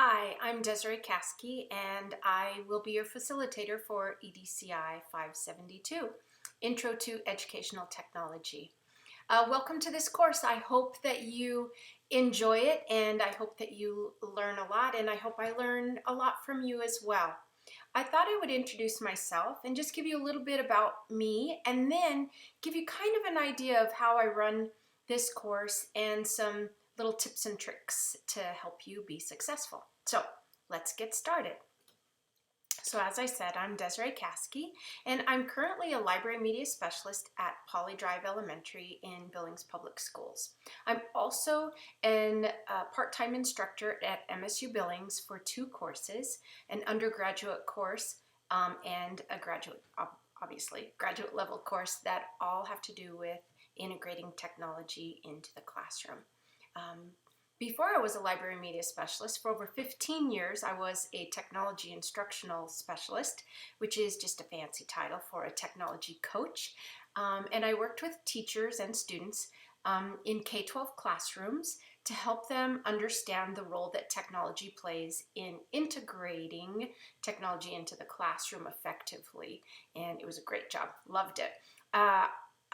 Hi, I'm Desiree and I will be your facilitator for EDCI 572, Intro to Educational Technology. Welcome to this course. I hope that you enjoy it and I hope that you learn a lot, and I hope I learn a lot from you as well. I thought I would introduce myself and just give you a little bit about me and then give you kind of an idea of how I run this course and some little tips and tricks to help you be successful. So let's get started. So as I said, I'm Desiree and I'm currently a library media specialist at Poly Drive Elementary in Billings Public Schools. I'm also a part-time instructor at MSU Billings for two courses, an undergraduate course and a graduate level course that all have to do with integrating technology into the classroom. Before I was a library media specialist, for over 15 years, I was a technology instructional specialist, which is just a fancy title for a technology coach. And I worked with teachers and students in K-12 classrooms to help them understand the role that technology plays in integrating technology into the classroom effectively. And it was a great job. Loved it.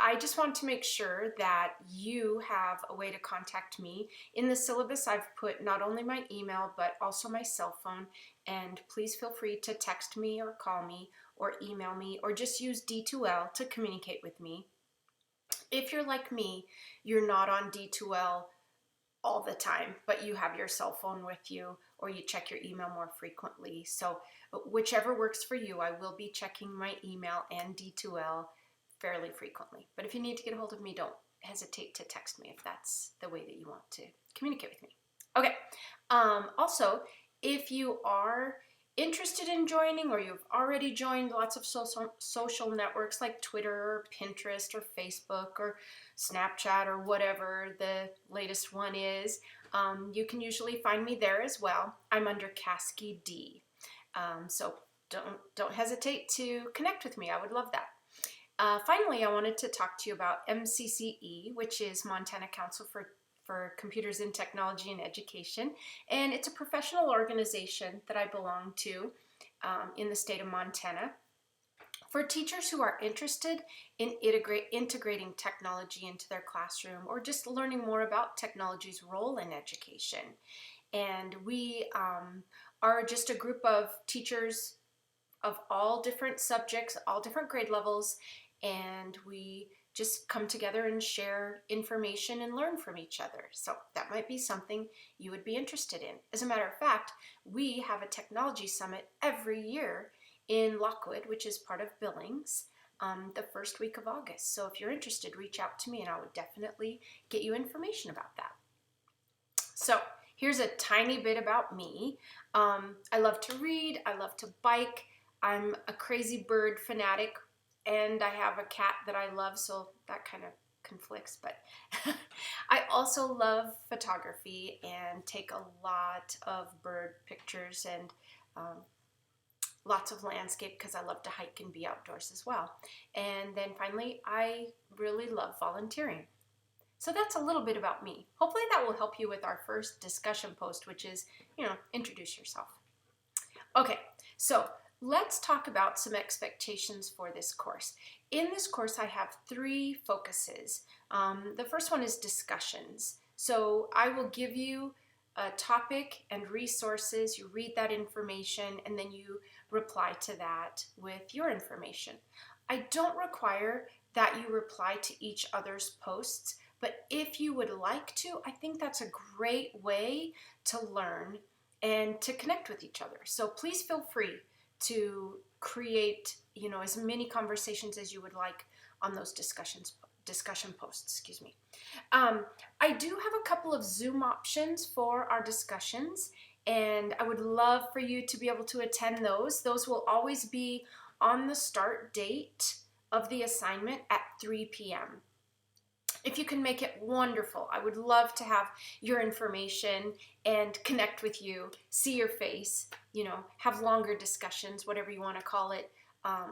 I just want to make sure that you have a way to contact me. In the syllabus, I've put not only my email, but also my cell phone. And please feel free to text me or call me or email me or just use D2L to communicate with me. If you're like me, you're not on D2L all the time, but you have your cell phone with you or you check your email more frequently. So whichever works for you, I will be checking my email and D2L fairly frequently. But if you need to get a hold of me, don't hesitate to text me if that's the way that you want to communicate with me. Okay. Also, if you are interested in joining or you've already joined lots of social networks like Twitter or Pinterest or Facebook or Snapchat or whatever the latest one is, you can usually find me there as well. I'm under Caskey D. So don't hesitate to connect with me. I would love that. Finally, I wanted to talk to you about MCCE, which is Montana Council for Computers in Technology and Education. And it's a professional organization that I belong to in the state of Montana for teachers who are interested in integrating technology into their classroom or just learning more about technology's role in education. And we are just a group of teachers of all different subjects, all different grade levels, and we just come together and share information and learn from each other. So that might be something you would be interested in. As a matter of fact, we have a technology summit every year in Lockwood, which is part of Billings, the first week of August. So if you're interested, reach out to me and I would definitely get you information about that. So here's a tiny bit about me. I love to read, I love to bike, I'm a crazy bird fanatic, and I have a cat that I love, so that kind of conflicts, but I also love photography and take a lot of bird pictures and lots of landscape because I love to hike and be outdoors as well. And then finally, I really love volunteering. So that's a little bit about me. Hopefully that will help you with our first discussion post, which is, introduce yourself. Okay, so let's talk about some expectations for this course. In this course, I have three focuses. The first one is discussions. So I will give you a topic and resources, you read that information, and then you reply to that with your information. I don't require that you reply to each other's posts, but if you would like to, I think that's a great way to learn and to connect with each other. So please feel free to create, as many conversations as you would like on those discussion posts, I do have a couple of Zoom options for our discussions, and I would love for you to be able to attend those. Those will always be on the start date of the assignment at 3 p.m. If you can make it, wonderful. I would love to have your information and connect with you, see your face, have longer discussions, whatever you want to call it,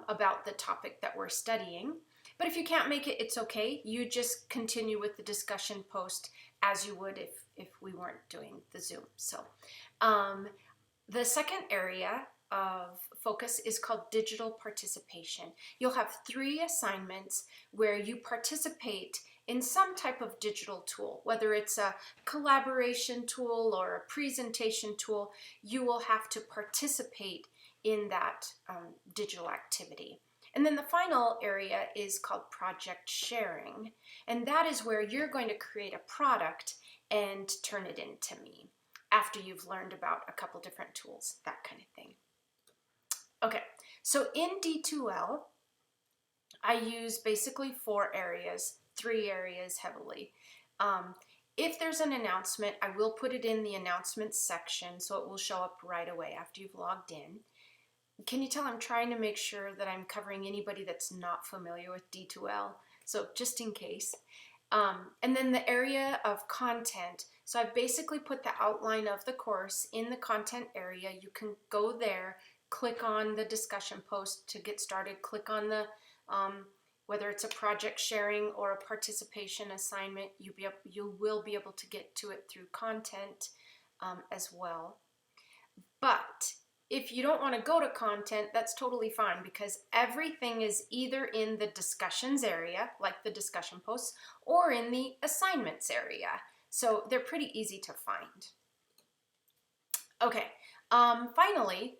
about the topic that we're studying. But if you can't make it, it's okay. You just continue with the discussion post as you would if we weren't doing the Zoom. So The second area of focus is called digital participation. You'll have 3 assignments where you participate in some type of digital tool, whether it's a collaboration tool or a presentation tool. You will have to participate in that digital activity. And then the final area is called project sharing, and that is where you're going to create a product and turn it into me after you've learned about a couple different tools, that kind of thing. Okay, so in D2L, I use basically 4 areas, 3 areas heavily. If there's an announcement, I will put it in the announcements section so it will show up right away after you've logged in. Can you tell I'm trying to make sure that I'm covering anybody that's not familiar with D2L, so just in case. And then the area of content. So I've basically put the outline of the course in the content area. You can go there, click on the discussion post to get started, click on the, whether it's a project sharing or a participation assignment, you will be able to get to it through content as well. But if you don't want to go to content, that's totally fine, because everything is either in the discussions area, like the discussion posts, or in the assignments area. So they're pretty easy to find. Okay, finally,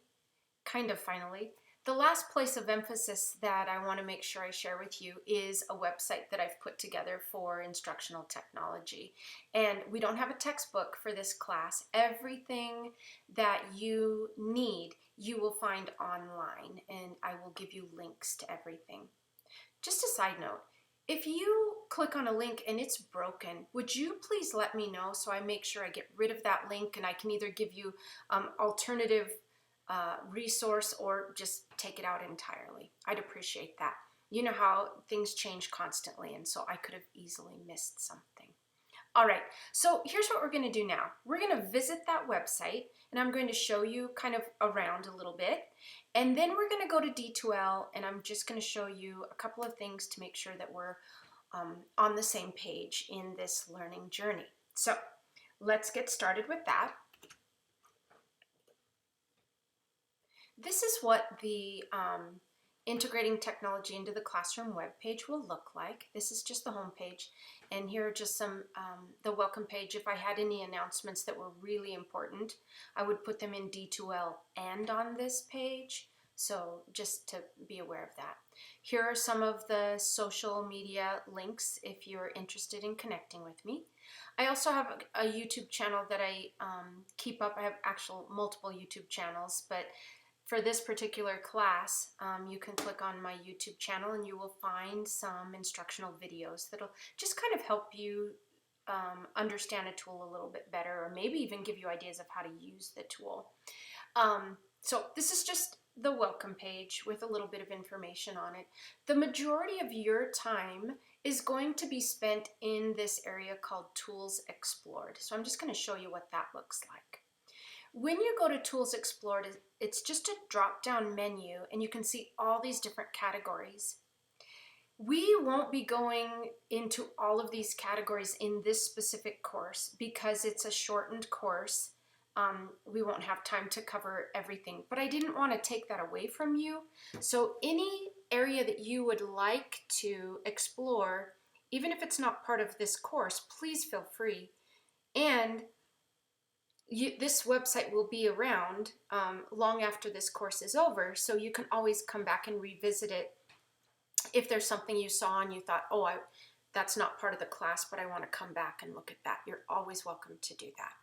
the last place of emphasis that I want to make sure I share with you is a website that I've put together for instructional technology. And we don't have a textbook for this class. Everything that you need, you will find online, and I will give you links to everything. Just a side note, if you click on a link and it's broken, would you please let me know so I make sure I get rid of that link and I can either give you alternative resource or just take it out entirely. I'd appreciate that. You know how things change constantly, and so I could have easily missed something. All right, so here's what we're going to do now. We're going to visit that website, and I'm going to show you kind of around a little bit, and then we're going to go to D2L, and I'm just going to show you a couple of things to make sure that we're on the same page in this learning journey. So let's get started with that. This is what the integrating technology into the classroom webpage will look like. This is just the home page, and here are just some the welcome page. If I had any announcements that were really important, I would put them in D2L and on this page, so just to be aware of that. Here are some of the social media links if you're interested in connecting with me. I also have a YouTube channel that I keep up. I have multiple YouTube channels, but for this particular class, you can click on my YouTube channel and you will find some instructional videos that'll just kind of help you understand a tool a little bit better, or maybe even give you ideas of how to use the tool. So this is just the welcome page with a little bit of information on it. The majority of your time is going to be spent in this area called Tools Explored. So I'm just going to show you what that looks like. When you go to Tools Explored, it's just a drop-down menu, and you can see all these different categories. We won't be going into all of these categories in this specific course because it's a shortened course. We won't have time to cover everything, but I didn't want to take that away from you. So any area that you would like to explore, even if it's not part of this course, please feel free. And this website will be around long after this course is over, so you can always come back and revisit it if there's something you saw and you thought, oh, that's not part of the class, but I want to come back and look at that. You're always welcome to do that.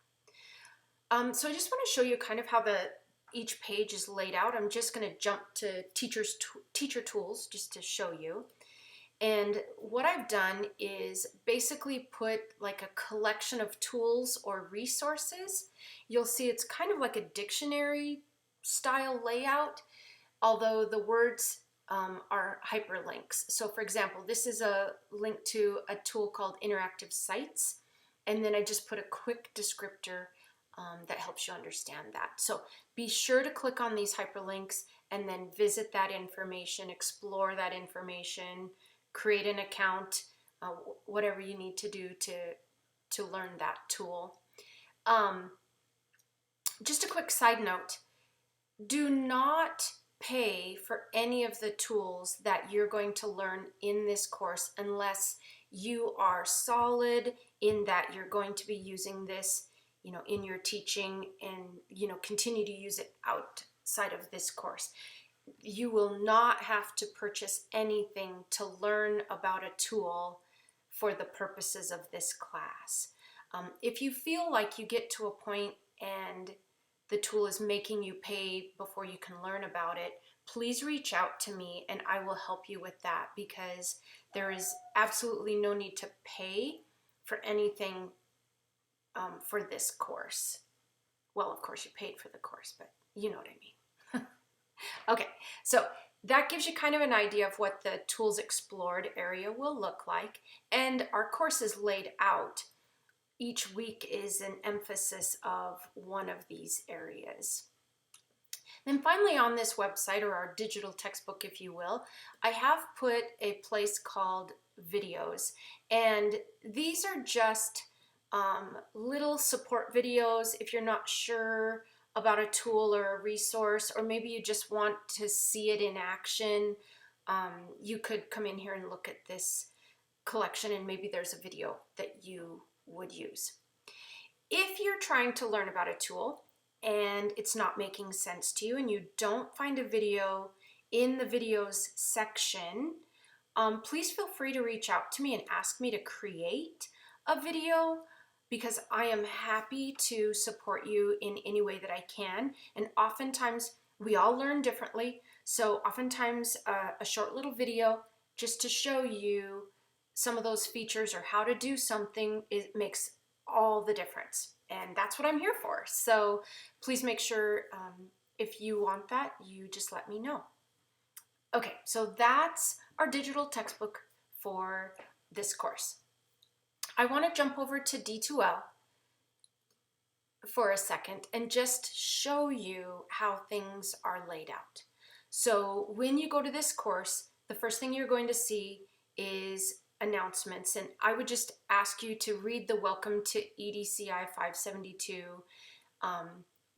So I just want to show you kind of how each page is laid out. I'm just going to jump to teacher tools just to show you. And what I've done is basically put like a collection of tools or resources. You'll see it's kind of like a dictionary style layout, although the words are hyperlinks. So for example, this is a link to a tool called Interactive Sites, and then I just put a quick descriptor that helps you understand that. So be sure to click on these hyperlinks and then visit that information, explore that information, create an account, whatever you need to do to learn that tool. Just a quick side note, do not pay for any of the tools that you're going to learn in this course unless you are solid in that you're going to be using this, in your teaching and, continue to use it outside of this course. You will not have to purchase anything to learn about a tool for the purposes of this class. If you feel like you get to a point and the tool is making you pay before you can learn about it, please reach out to me and I will help you with that, because there is absolutely no need to pay for anything for this course. Well, of course you paid for the course, but you know what I mean. Okay, so that gives you kind of an idea of what the Tools Explored area will look like, and our course is laid out. Each week is an emphasis of one of these areas. Then finally, on this website, or our digital textbook, if you will, I have put a place called videos, and these are just little support videos if you're not sure about a tool or a resource, or maybe you just want to see it in action. You could come in here and look at this collection, and maybe there's a video that you would use. If you're trying to learn about a tool and it's not making sense to you and you don't find a video in the videos section, please feel free to reach out to me and ask me to create a video, because I am happy to support you in any way that I can. And oftentimes we all learn differently, so oftentimes a short little video just to show you some of those features or how to do something, it makes all the difference. And that's what I'm here for. So please make sure if you want that, you just let me know. Okay, so that's our digital textbook for this course. I want to jump over to D2L for a second and just show you how things are laid out. So when you go to this course, the first thing you're going to see is announcements, and I would just ask you to read the Welcome to EDCI 572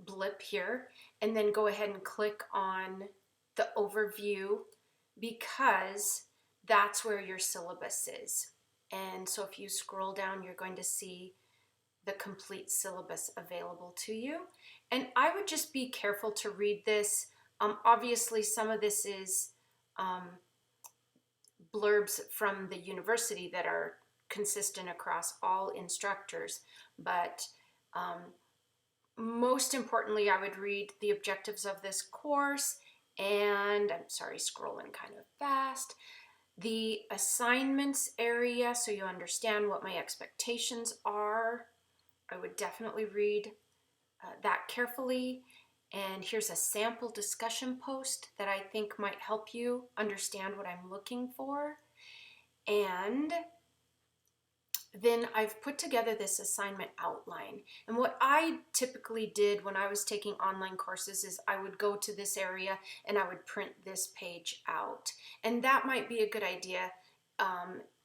blip here, and then go ahead and click on the overview, because that's where your syllabus is. And so if you scroll down, you're going to see the complete syllabus available to you. And I would just be careful to read this. Obviously, some of this is blurbs from the university that are consistent across all instructors, but most importantly, I would read the objectives of this course, and I'm sorry, scrolling kind of fast, the assignments area, so you understand what my expectations are. I would definitely read that carefully. And here's a sample discussion post that I think might help you understand what I'm looking for. And then I've put together this assignment outline. And what I typically did when I was taking online courses is I would go to this area and I would print this page out. And that might be a good idea,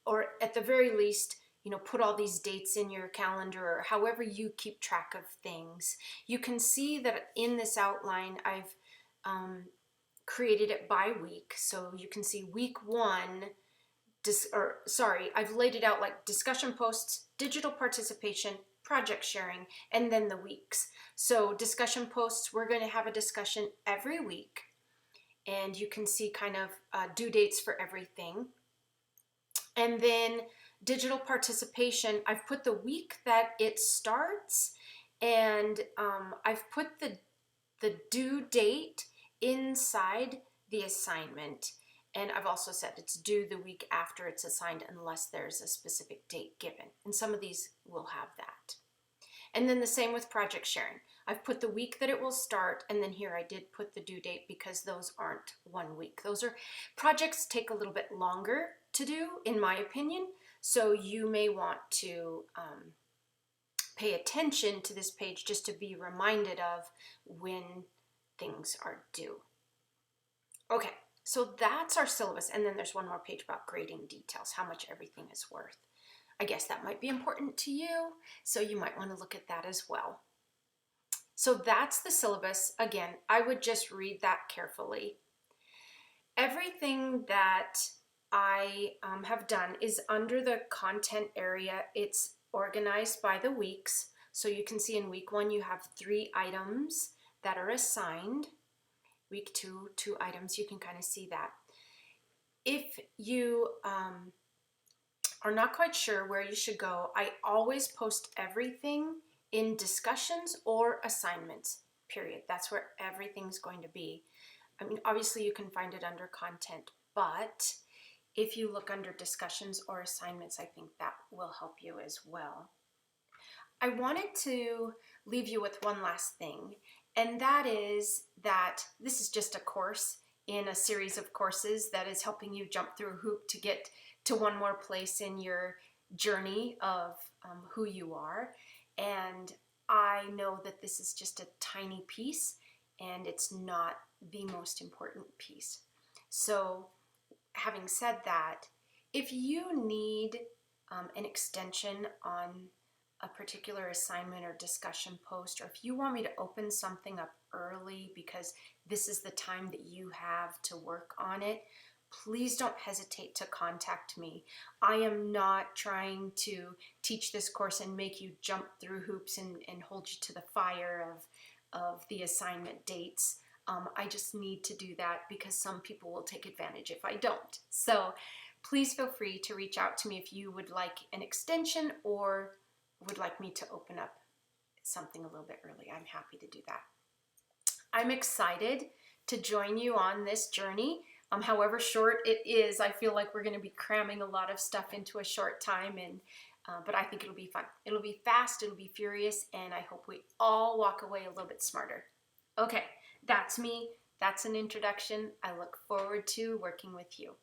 or at the very least, put all these dates in your calendar, or however you keep track of things. You can see that in this outline, I've created it by week. So you can see week 1, I've laid it out like discussion posts, digital participation, project sharing, and then the weeks. So discussion posts, we're going to have a discussion every week, and you can see kind of due dates for everything. And then digital participation, I've put the week that it starts, and I've put the due date inside the assignment. And I've also said it's due the week after it's assigned unless there's a specific date given. And some of these will have that. And then the same with project sharing. I've put the week that it will start, and then here I did put the due date because those aren't 1 week. Those are projects take a little bit longer to do, in my opinion. So you may want to pay attention to this page just to be reminded of when things are due. Okay. So that's our syllabus, and then there's one more page about grading details, how much everything is worth. I guess that might be important to you, so you might want to look at that as well. So that's the syllabus. Again, I would just read that carefully. Everything that I have done is under the content area. It's organized by the weeks. So you can see in week 1, you have 3 items that are assigned. Week 2, 2 items. You can kind of see that. If you are not quite sure where you should go, I always post everything in discussions or assignments, period. That's where everything's going to be. I mean, obviously you can find it under content, but if you look under discussions or assignments, I think that will help you as well. I wanted to leave you with one last thing, and that is that this is just a course in a series of courses that is helping you jump through a hoop to get to one more place in your journey of who you are. And I know that this is just a tiny piece, and it's not the most important piece. So having said that, if you need an extension on a particular assignment or discussion post, or if you want me to open something up early because this is the time that you have to work on it, please don't hesitate to contact me. I am not trying to teach this course and make you jump through hoops and hold you to the fire of the assignment dates. I just need to do that because some people will take advantage if I don't. So please feel free to reach out to me if you would like an extension or would like me to open up something a little bit early. I'm happy to do that. I'm excited to join you on this journey. However short it is, I feel like we're going to be cramming a lot of stuff into a short time, but I think it'll be fun. It'll be fast, it'll be furious, and I hope we all walk away a little bit smarter. Okay, that's me. That's an introduction. I look forward to working with you.